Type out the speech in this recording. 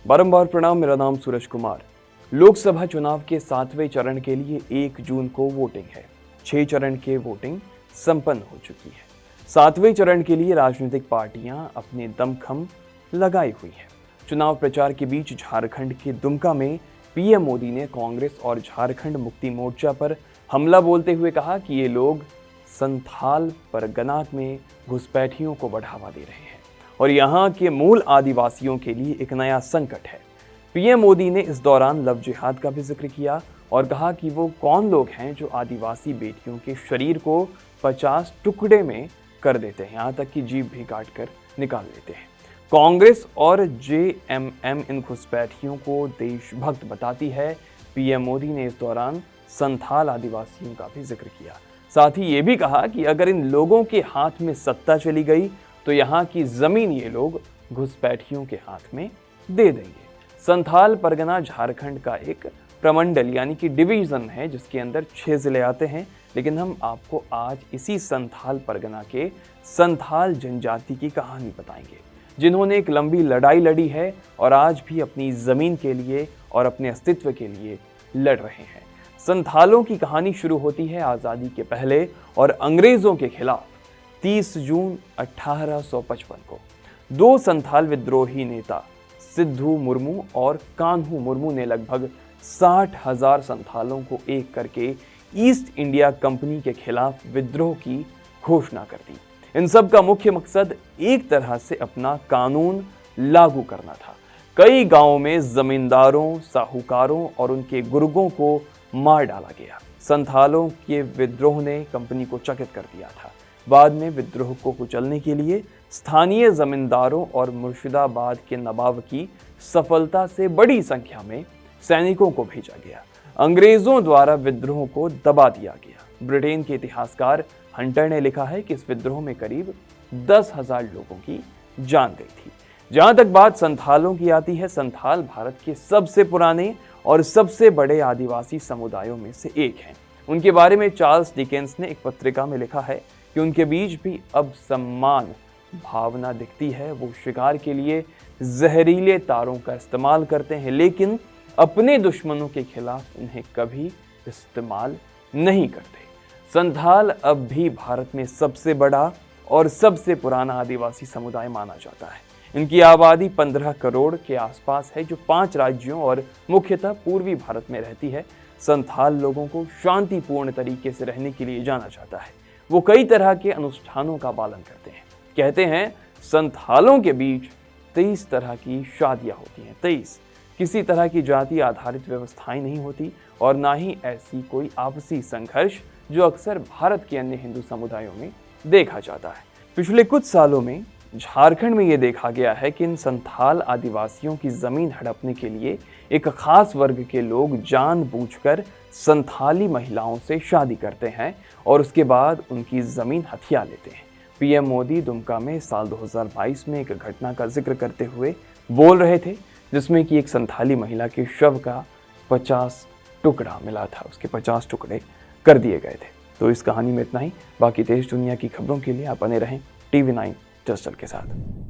बारंबार प्रणाम। मेरा नाम सूरज कुमार। लोकसभा चुनाव के 7वें चरण के लिए 1 जून को वोटिंग है। 6 चरण के वोटिंग संपन्न हो चुकी है। 7वें चरण के लिए राजनीतिक पार्टियां अपने दमखम लगाई हुई हैं। चुनाव प्रचार के बीच झारखंड के दुमका में पीएम मोदी ने कांग्रेस और झारखंड मुक्ति मोर्चा पर हमला बोलते हुए कहा कि ये लोग संथाल परगना में घुसपैठियों को बढ़ावा दे रहे हैं और यहाँ के मूल आदिवासियों के लिए एक नया संकट है। पीएम मोदी ने इस दौरान लव जिहाद का भी जिक्र किया और कहा कि वो कौन लोग हैं जो आदिवासी बेटियों के शरीर को 50 टुकड़े में कर देते हैं, यहाँ तक कि जीभ भी काट कर निकाल लेते हैं। कांग्रेस और जेएमएम इन घुसपैठियों को देशभक्त बताती है। पीएम मोदी ने इस दौरान संथाल आदिवासियों का भी जिक्र किया। साथ ही ये भी कहा कि अगर इन लोगों के हाथ में सत्ता चली गई तो यहाँ की जमीन ये लोग घुसपैठियों के हाथ में दे देंगे। संथाल परगना झारखंड का एक प्रमंडल यानी कि डिवीजन है जिसके अंदर 6 जिले आते हैं, लेकिन हम आपको आज इसी संथाल परगना के संथाल जनजाति की कहानी बताएंगे, जिन्होंने एक लंबी लड़ाई लड़ी है और आज भी अपनी जमीन के लिए और अपने अस्तित्व के लिए लड़ रहे हैं। संथालों की कहानी शुरू होती है आज़ादी के पहले और अंग्रेजों के खिलाफ 30 जून 1855 को। 2 संथाल विद्रोही नेता सिद्धू मुर्मू और कान्हू मुर्मू ने लगभग 60,000 संथालों को एक करके ईस्ट इंडिया कंपनी के खिलाफ विद्रोह की घोषणा कर दी। इन सब का मुख्य मकसद एक तरह से अपना कानून लागू करना था। कई गांवों में जमींदारों, साहूकारों और उनके गुर्गों को मार डाला गया। संथालों के विद्रोह ने कंपनी को चकित कर दिया था। बाद में विद्रोह को कुचलने के लिए स्थानीय जमींदारों और मुर्शिदाबाद के नवाब की सफलता से बड़ी संख्या में सैनिकों को भेजा गया। अंग्रेजों द्वारा विद्रोह को दबा दिया गया। ब्रिटेन के इतिहासकार हंटर ने लिखा है कि इस विद्रोह में करीब 10,000 लोगों की जान गई थी। जहां तक बात संथालों की आती है, संथाल भारत के सबसे पुराने और सबसे बड़े आदिवासी समुदायों में से एक हैं। उनके बारे में चार्ल्स डिकेंस ने एक पत्रिका में लिखा है कि उनके बीच भी अब सम्मान भावना दिखती है। वो शिकार के लिए जहरीले तारों का इस्तेमाल करते हैं, लेकिन अपने दुश्मनों के खिलाफ उन्हें कभी इस्तेमाल नहीं करते। संथाल अब भी भारत में सबसे बड़ा और सबसे पुराना आदिवासी समुदाय माना जाता है। इनकी आबादी 15 करोड़ के आसपास है, जो 5 राज्यों और मुख्यतः पूर्वी भारत में रहती है। संथाल लोगों को शांतिपूर्ण तरीके से रहने के लिए जाना जाता है। वो कई तरह के अनुष्ठानों का पालन करते हैं। कहते हैं संथालों के बीच 23 तरह की शादियां होती हैं। 23 किसी तरह की जाति आधारित व्यवस्थाएं नहीं होती और ना ही ऐसी कोई आपसी संघर्ष जो अक्सर भारत के अन्य हिंदू समुदायों में देखा जाता है। पिछले कुछ सालों में झारखंड में ये देखा गया है कि इन संथाल आदिवासियों की जमीन हड़पने के लिए एक खास वर्ग के लोग जानबूझकर संथाली महिलाओं से शादी करते हैं और उसके बाद उनकी जमीन हथिया लेते हैं। पीएम मोदी दुमका में साल 2022 में एक घटना का जिक्र करते हुए बोल रहे थे, जिसमें कि एक संथाली महिला के शव का 50 टुकड़ा मिला था। उसके 50 टुकड़े कर दिए गए थे। तो इस कहानी में इतना ही। बाकी देश दुनिया की खबरों के लिए आप बने रहें TV9 डिजिटल के साथ।